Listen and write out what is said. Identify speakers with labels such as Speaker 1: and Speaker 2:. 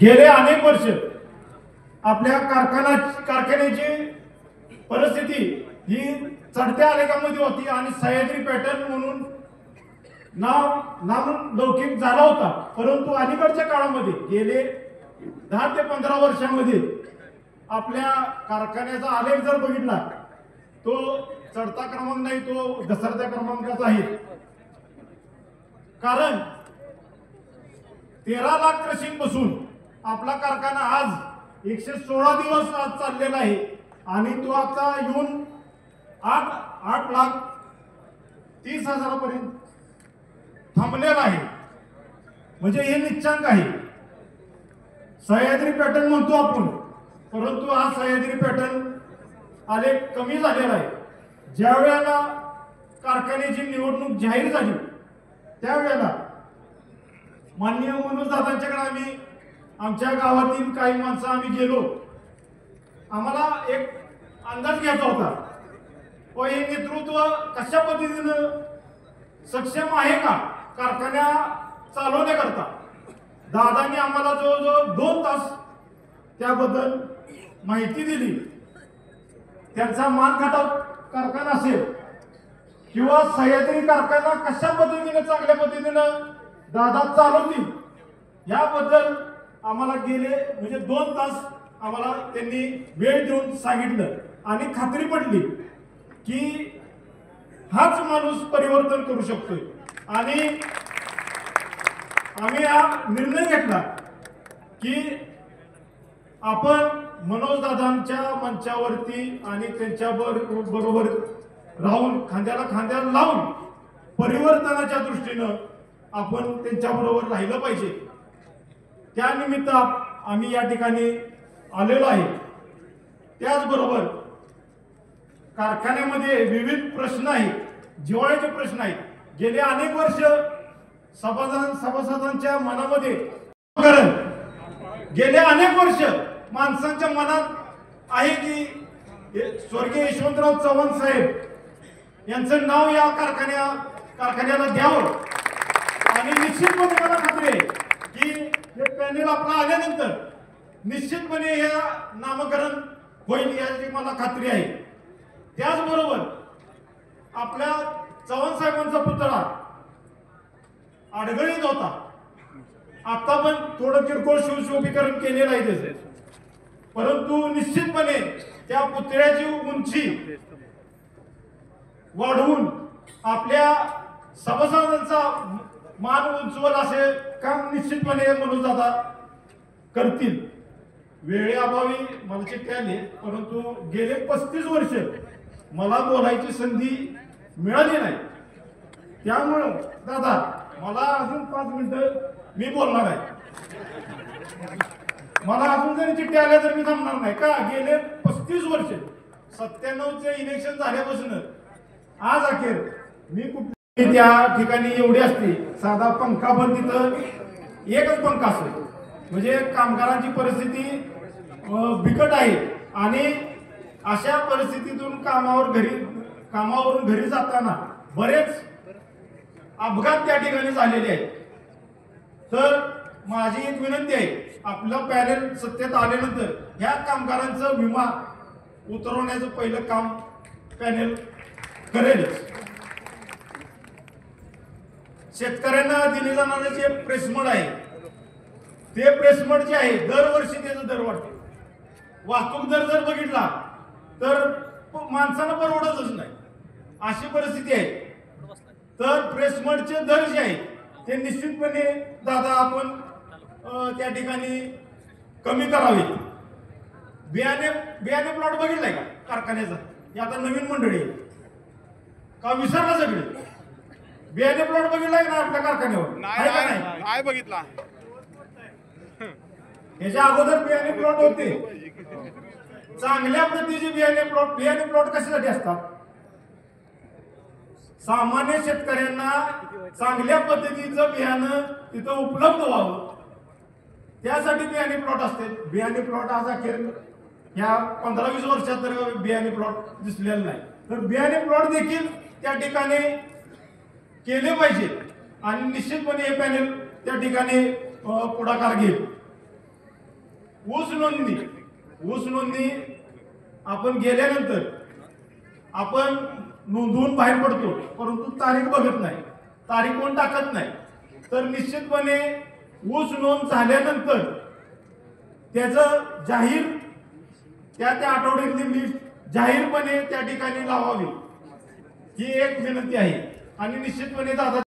Speaker 1: गेले अनेक वर्ष आपल्या कारखान्याची परिस्थिती ही चढत्या आलेखामध्ये होती आणि सह्याद्री पॅटर्न म्हणून नामलौकिक झाला होता। परंतु अलीकडच्या काळामध्ये गेले 10 ते 15 वर्षांमध्ये आपल्या कारखान्याचा आलेख जर बघितला तो चढता क्रमांक नाही, तो घसरत्या क्रमांकाचा आहे। कारण 13 लाख क्रशिंग बसून आपला कारखाना आज 116 दिवस आज चाललेला आहे आणि तो आता येऊन 8,30,000 पर्यंत थांबलेला आहे। म्हणजे हे निश्चांक आहे। सह्याद्री पॅटर्न म्हणतो आपण, परंतु हा सह्याद्री पॅटर्न आलेख कमी झालेला आहे। ज्या वेळेला कारखान्याची निवडणूक जाहीर झाली त्यावेळेला माननीय मनोज दादांच्याकडे आम्ही आमच्या गावातील काही माणसं आम्ही गेलो। आम्हाला एक अंदाज घ्यायचा होता व हे नेतृत्व कशा पद्धतीनं सक्षम आहे का कारखाना चालवण्याकरता। दादांनी आम्हाला जवळजवळ 2 तास त्याबद्दल माहिती दिली। त्यांचा मानखटाव कारखाना असेल किंवा सह्याद्री कारखाना कशा पद्धतीने चांगल्या पद्धतीनं दादा चालवतील याबद्दल आम्हाला गेले म्हणजे 2 तास आम्हाला त्यांनी वेळ देऊन सांगितलं आणि खात्री पटली की हाच माणूस परिवर्तन करू शकतोय। आणि आम्ही हा निर्णय घेतला की आपण मनोज दादांच्या मंचावरती आणि त्यांच्या बरोबर राहून खांद्याला खांद्याला लावून परिवर्तनाच्या दृष्टीनं आपण त्यांच्या बरोबर राहिलं पाहिजे। त्यानिमित्त आम्ही या ठिकाणी आलेलो आहे। त्याचबरोबर कारखान्यामध्ये विविध प्रश्न आहेत, जिव्हाळ्याचे प्रश्न आहेत। गेले अनेक वर्ष सभासदांच्या मनामध्ये गेले अनेक वर्ष माणसांच्या मनात आहे की स्वर्गीय यशवंतराव चव्हाण साहेब यांचं नाव या कारखान्याला द्यावं। आणि निश्चितपणे मला खात्री आहे की हे पॅनेल आपला आल्यानंतर निश्चितपणे हे नामकरण होईल याची मला खात्री आहे। त्याचबरोबर आपल्या चव्हाण साहेबांचा पुतळा अडगळीत होता, आता पण थोडं किरकोळ शिवशोभीकरण केलेलं आहे त्याचे, परंतु निश्चितपणे त्या पुतळ्याची उंची वाढवून आपल्या सभासदांचा मान उंचवल असे काम निश्चितपणे मनोज दादा करतील। वेळेअभावी मला चिठ्ठी आली, परंतु गेले 35 वर्ष मला बोलायची संधी मिळाली नाही। त्यामुळे दादा मला अजून 5 मिनिटं मी बोलणार आहे। मला अजून जरी चिठ्ठी आल्या तर मी थांबणार नाही का। गेले 35 वर्ष 97चे इलेक्शन झाल्यापासून आज अखेर मी कुठे त्या ठिकाणी एवढी असते, साधा पंखा पण तिथं एकच पंखा असतो। म्हणजे कामगारांची परिस्थिती बिकट आहे आणि अशा परिस्थितीतून कामावरून घरी जाताना बरेच अपघात त्या ठिकाणी झालेले आहेत। तर माझी एक विनंती आहे, आपलं पॅनेल सत्तेत आल्यानंतर ह्या कामगारांचा विमा उतरवण्याचं पहिलं काम पॅनेल करेल। शेतकऱ्यांना दिले जाणारे जे प्रेसमड आहे ते प्रेसमड जे आहे दरवर्षी त्याचा दर वाढतो। वाहतूक दर जर बघितला तर माणसाला परवडतच नाही अशी परिस्थिती आहे। तर प्रेसमडचे दर जे आहे ते निश्चितपणे दादा आपण त्या ठिकाणी कमी करावे। बियाणे प्लॉट बघितलाय का कारखान्याचा? हे आता नवीन मंडळी आहे का विसरला सगळे? बियाणे प्लॉट बघितलाय ना आपल्या कारखान्यावर?
Speaker 2: नाही बघितला।
Speaker 1: याच्या अगोदर बियाणे प्लॉट होते, चांगल्या प्रतीचे बियाणे प्लॉट कशासाठी असतात? सामान्य शेतकऱ्यांना चांगल्या पद्धतीचं बियाणं तिथं उपलब्ध व्हावं त्यासाठी बियाणे प्लॉट असते। बियाणे प्लॉट आज अखेर या 15-20 वर्षात तर बियाणे प्लॉट दिसलेला नाही। तर बियाणे प्लॉट देखील त्या ठिकाणी केले पाहिजे आणि निश्चितपणे हे पॅनेल त्या ठिकाणी पुढाकार घेईल। ऊस नोंदणी आपण गेल्यानंतर आपण नोंदवून बाहेर पडतो, परंतु तारीख बघत नाही, तारीख कोण टाकत नाही. तर निश्चितपणे ऊस नोंद झाल्यानंतर त्याचं जाहीर त्या आठवड्यातली लिस्ट जाहीरपणे त्या ठिकाणी लावावी ही एक विनंती आहे. आणि निश्चितपणे दादा